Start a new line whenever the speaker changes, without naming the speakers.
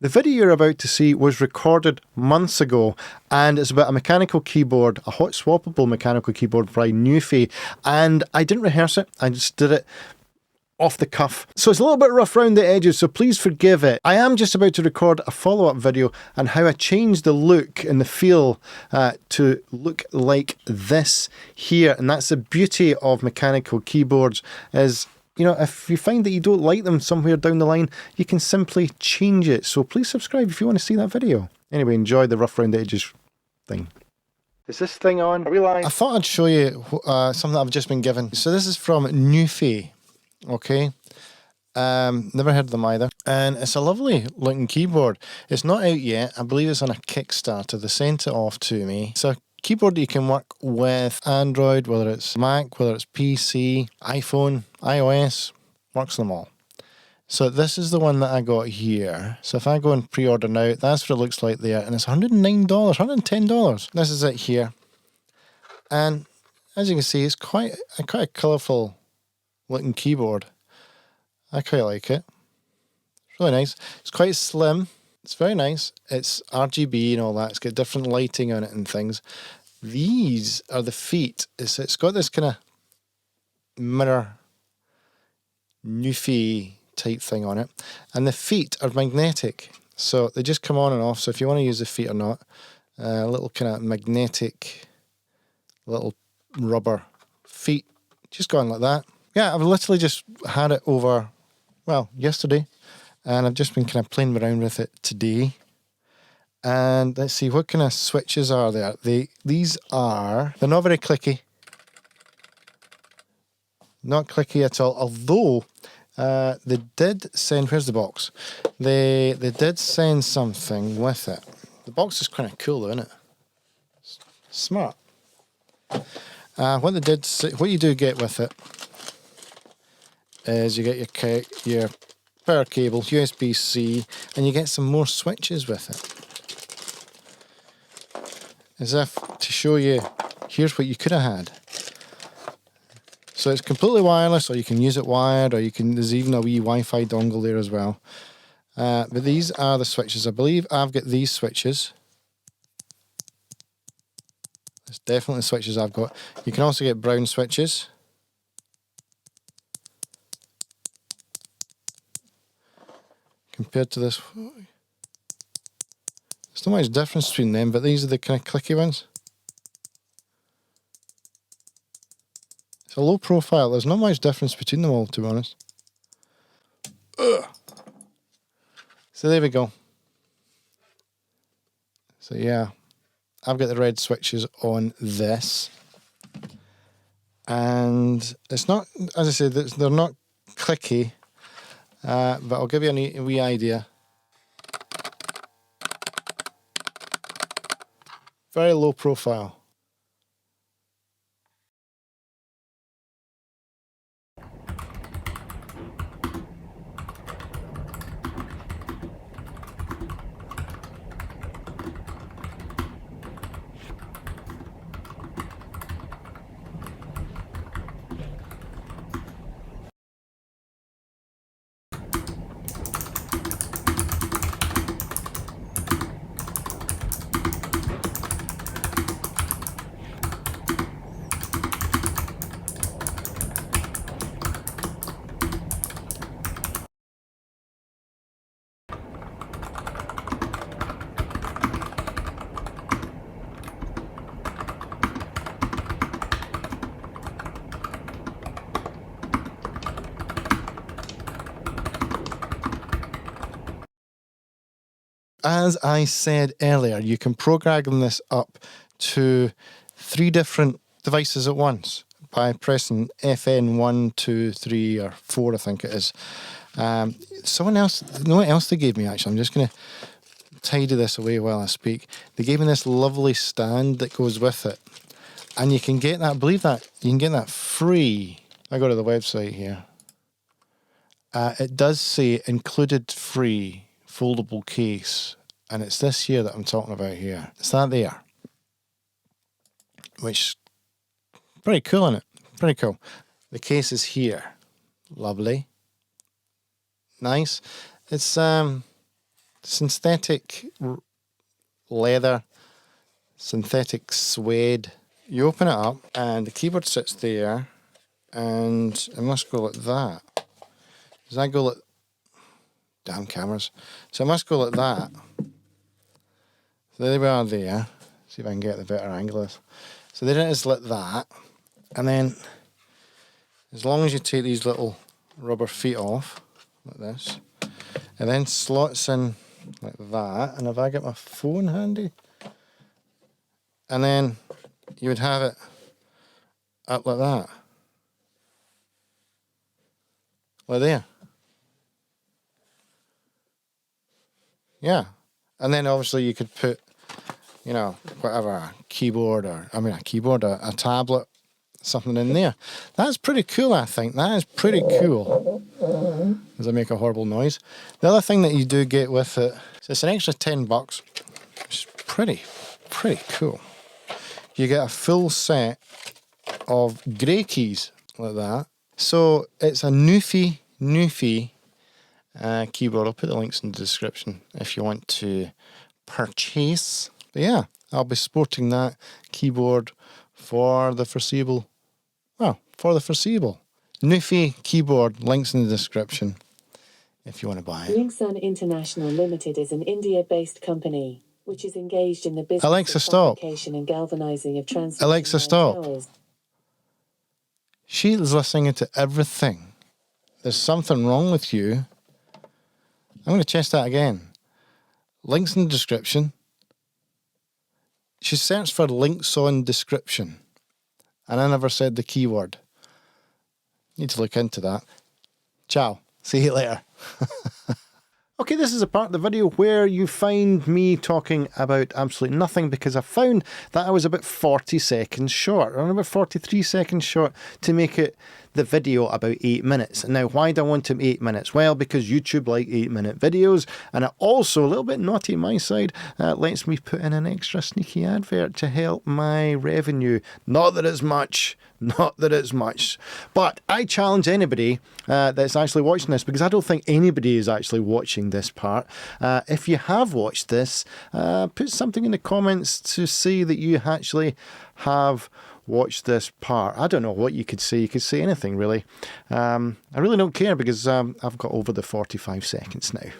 The video you're about to see was recorded months ago, and it's about a mechanical keyboard, a hot swappable mechanical keyboard by Nuphy, and I didn't rehearse it, I just did it off the cuff. So it's a little bit rough around the edges, so please forgive it. I am just about to record a follow-up video on how I changed the look and the feel to look like this here, and that's the beauty of mechanical keyboards is, you know, if you find that you don't like them somewhere down the line, you can simply change it. So please subscribe if you want to see that video. Anyway, enjoy the rough around the edges thing. Is this thing on? Are we live? I thought I'd show you something that I've just been given. So this is from Nuphy, okay? Never heard of them either. And it's a lovely looking keyboard. It's not out yet. I believe it's on a Kickstarter. They sent it off to me. It's a keyboard that you can work with Android, whether it's Mac, whether it's PC, iPhone, iOS, works on them all. So this is the one that I got here. So if I go and pre-order now, that's what it looks like there. And it's $109, $110. This is it here. And as you can see, it's quite a colourful looking keyboard. I quite like it. It's really nice. It's quite slim. It's very nice. It's RGB and all that. It's got different lighting on it and things. These are the feet. It's got this kind of mirror Nuphy type thing on it. And the feet are magnetic. So they just come on and off. So if you want to use the feet or not, a little kind of magnetic little rubber feet. Just go on like that. Yeah, I've literally just had it over, well, yesterday. And I've just been kind of playing around with it today. And let's see, what kind of switches are there? They're not very clicky. Not clicky at all. Although, they did send, where's the box? They did send something with it. The box is kind of cool though, isn't it? Smart. What they did, what you do get with it is you get your power cable, USB-C, and you get some more switches with it. As if to show you, here's what you could have had. So it's completely wireless, or you can use it wired, or there's even a wee Wi-Fi dongle there as well. But these are the switches. I believe I've got these switches. It's definitely switches I've got. You can also get BROUN switches. Compared to this, there's not much difference between them, but these are the kind of clicky ones. It's a low profile, there's not much difference between them all, to be honest. Ugh. So there we go. So yeah, I've got the red switches on this. And it's not, as I said, they're not clicky. But I'll give you a wee idea. Very low profile. As I said earlier, you can program this up to 3 different devices at once by pressing FN 1, 2, 3, or 4, I think it is. Someone else, you know what else they gave me actually? I'm just going to tidy this away while I speak. They gave me this lovely stand that goes with it. And you can get that, I believe that, you can get that free. I go to the website here. It does say included free foldable case, and it's this here that I'm talking about here. It's that there, which pretty cool, isn't it? Pretty cool. The case is here, lovely, nice. It's synthetic leather, synthetic suede. You open it up and the keyboard sits there, and it must go like that. Does that go like... Damn cameras. So it must go like that. So there we are there. See if I can get the better angle of this. So there it is like that. And then, as long as you take these little rubber feet off, like this, it then slots in like that. And if I get my phone handy, and then you would have it up like that. Like there. Yeah. And then obviously you could put, you know, whatever, a keyboard or, I mean a keyboard, a tablet, something in there. That's pretty cool, I think. That is pretty cool. Does that make a horrible noise? The other thing that you do get with it, so it's an extra $10. It's pretty cool. You get a full set of grey keys like that. So it's a Nuphy keyboard. I'll put the links in the description if you want to purchase. But yeah, I'll be sporting that keyboard for the foreseeable. Well, for the foreseeable. Nuphy keyboard, links in the description if you want to buy it.
Linksun International Limited is an India-based company which is engaged in the business
Alexa, stop.
fabrication and galvanizing of transmission
Alexa, stop.
towers.
She is listening to everything. There's something wrong with you. I'm going to test that again. Links in the description. She searched for links on description. And I never said the keyword. Need to look into that. Ciao. See you later. Okay, this is a part of the video where you find me talking about absolutely nothing because I found that I was about 40 seconds short, or about 43 seconds short to make it the video about 8 minutes. Now, why do I want them 8 minutes? Well, because YouTube like 8-minute videos, and it also, a little bit naughty on my side, lets me put in an extra sneaky advert to help my revenue. Not that it's much. Not that it's much. But I challenge anybody that's actually watching this, because I don't think anybody is actually watching this part. If you have watched this, put something in the comments to say that you actually have watched this part. I don't know what you could say. You could say anything, really. I really don't care because I've got over the 45 seconds now.